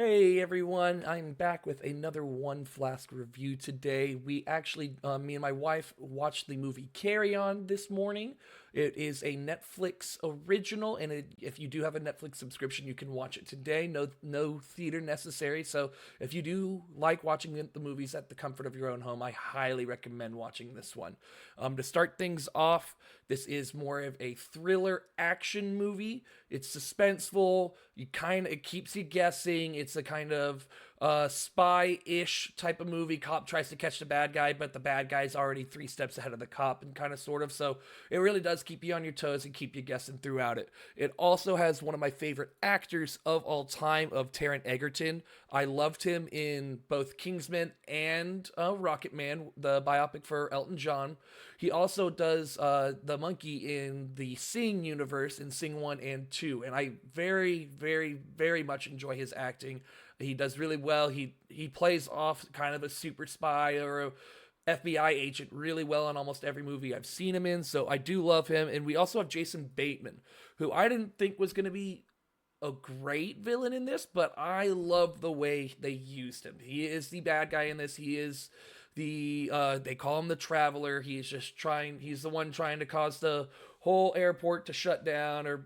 Hey everyone, I'm back with another One Flask review today. We actually, me and my wife watched the movie Carry On this morning. It is a Netflix original, and if you do have a Netflix subscription, you can watch it today. No theater necessary. So if you do like watching the movies at the comfort of your own home, I highly recommend watching this one. To start things off, this is more of a thriller action movie. It's suspenseful. It keeps you guessing. It's a kind of spy-ish type of movie. Cop tries to catch the bad guy, but the bad guy's already three steps ahead of the cop, and kind of sort of. So it really does keep you on your toes and keep you guessing throughout it. It also has one of my favorite actors of all time, of Taron Egerton. I loved him in both Kingsman and Rocket Man, the biopic for Elton John. He also does the monkey in the Sing universe in Sing 1 and 2. And I very much enjoy his acting. He does really well. He plays off kind of a super spy or a FBI agent really well in almost every movie I've seen him in. So I do love him. And we also have Jason Bateman, who I didn't think was going to be a great villain in this, but I love the way they used him. He is the bad guy in this. He is they call him the Traveler. He's the one trying to cause the whole airport to shut down, or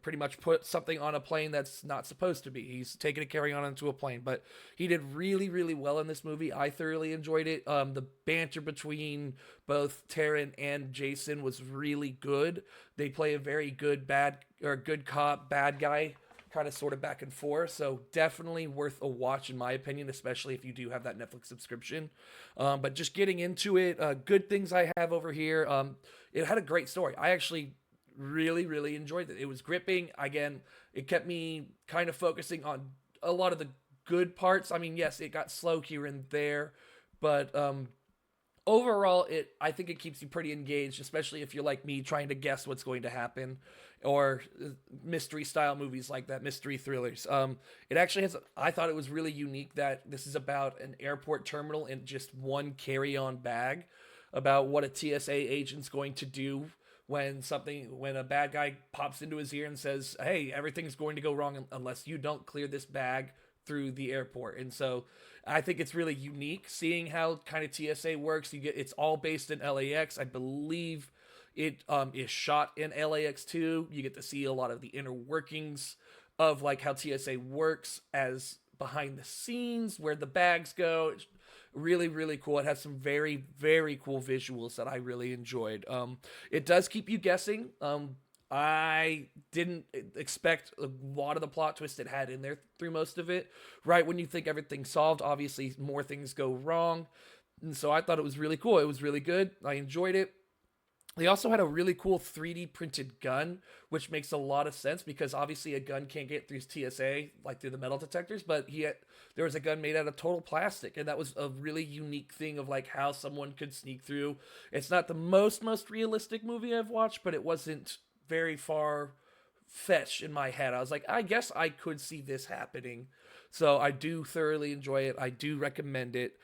pretty much put something on a plane that's not supposed to be. He's taking a carry on into a plane, but he did really well in this movie. I thoroughly enjoyed it. The banter between both Taryn and Jason was really good. They play a very good cop, bad guy kind of sort of back and forth. So definitely worth a watch in my opinion, especially if you do have that Netflix subscription. But just getting into it, good things I have over here. It had a great story. I actually really enjoyed it. It was gripping. Again, it kept me kind of focusing on a lot of the good parts. I mean, yes, it got slow here and there, but overall I think it keeps you pretty engaged, especially if you're like me trying to guess what's going to happen, or mystery style movies like that, mystery thrillers. It actually has, I thought it was really unique that this is about an airport terminal and just one carry-on bag, about what a TSA agent's going to do when a bad guy pops into his ear and says, "Hey, everything's going to go wrong unless you don't clear this bag through the airport." And so I think it's really unique seeing how kind of TSA works. It's all based in LAX. I believe it is shot in LAX too. You get to see a lot of the inner workings of like how TSA works as behind the scenes, where the bags go. It's really cool. It has some very cool visuals that I really enjoyed. It does keep you guessing. I didn't expect a lot of the plot twist it had in there through most of it. Right when you think everything's solved, obviously more things go wrong. And so I thought it was really cool. It was really good. I enjoyed it. They also had a really cool 3D printed gun, which makes a lot of sense because obviously a gun can't get through TSA like through the metal detectors, but there was a gun made out of total plastic, and that was a really unique thing of like how someone could sneak through. It's not the most realistic movie I've watched, but it wasn't very far fetched in my head. I was like, I guess I could see this happening. So I do thoroughly enjoy it. I do recommend it.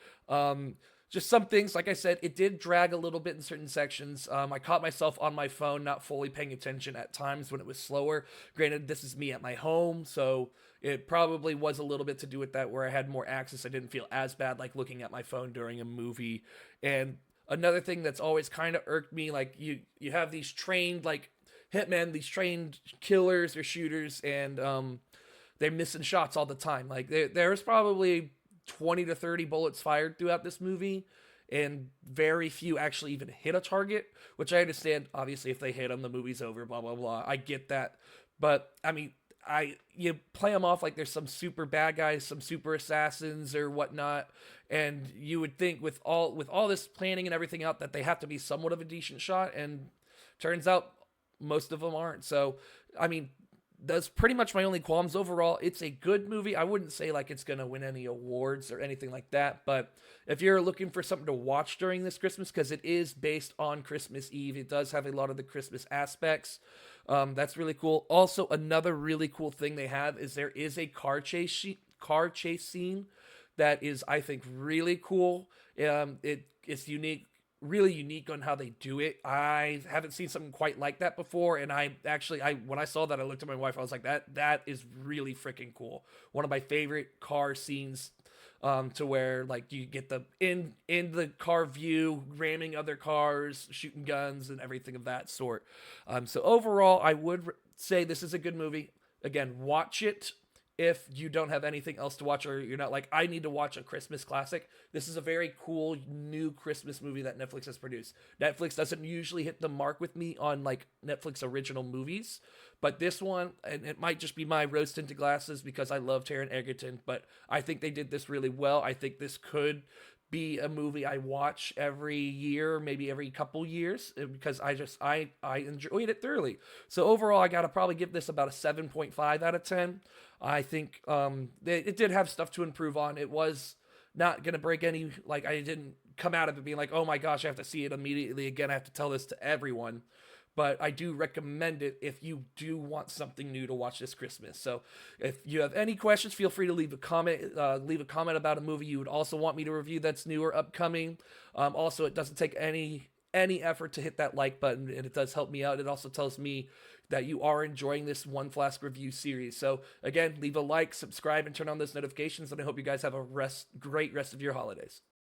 Just some things, like I said, it did drag a little bit in certain sections. I caught myself on my phone, not fully paying attention at times when it was slower. Granted, this is me at my home, so it probably was a little bit to do with that, where I had more access. I didn't feel as bad like looking at my phone during a movie. And another thing that's always kind of irked me, like you have these trained like hitmen, these trained killers or shooters, and they're missing shots all the time. Like there's probably 20 to 30 bullets fired throughout this movie, and very few actually even hit a target, which I understand. Obviously, if they hit them, the movie's over, blah, blah, blah. I get that. But, I mean, you play them off like there's some super bad guys, some super assassins or whatnot, and you would think with all this planning and everything out that they have to be somewhat of a decent shot, and turns out most of them aren't. So, I mean, that's pretty much my only qualms. Overall, it's a good movie. I wouldn't say like it's gonna win any awards or anything like that, but if you're looking for something to watch during this Christmas, because it is based on Christmas Eve, it does have a lot of the Christmas aspects. That's really cool. Also, another really cool thing they have is there is a car chase scene that is, I think, really cool. It's unique. really unique on how they do it. I haven't seen something quite like that before, and I when I saw that, I looked at my wife. I was like, that is really freaking cool. One of my favorite car scenes, to where like you get the in the car view, ramming other cars, shooting guns, and everything of that sort. So overall, I would say this is a good movie. Again, watch it if you don't have anything else to watch, or you're not like, I need to watch a Christmas classic. This is a very cool new Christmas movie that Netflix has produced. Netflix doesn't usually hit the mark with me on like Netflix original movies, but this one, and it might just be my rose tinted glasses because I love Taron Egerton, but I think they did this really well. I think this could be a movie I watch every year, maybe every couple years, because I enjoyed it thoroughly. So overall, I gotta probably give this about a 7.5 out of 10. I think it did have stuff to improve on. It was not gonna break any, like, I didn't come out of it being like, oh my gosh, I have to see it immediately again. I have to tell this to everyone. But I do recommend it if you do want something new to watch this Christmas. So, if you have any questions, feel free to leave a comment. Leave a comment about a movie you would also want me to review that's new or upcoming. Also, it doesn't take any effort to hit that like button, and it does help me out. It also tells me that you are enjoying this One Flask review series. So again, leave a like, subscribe, and turn on those notifications. And I hope you guys have a great rest of your holidays.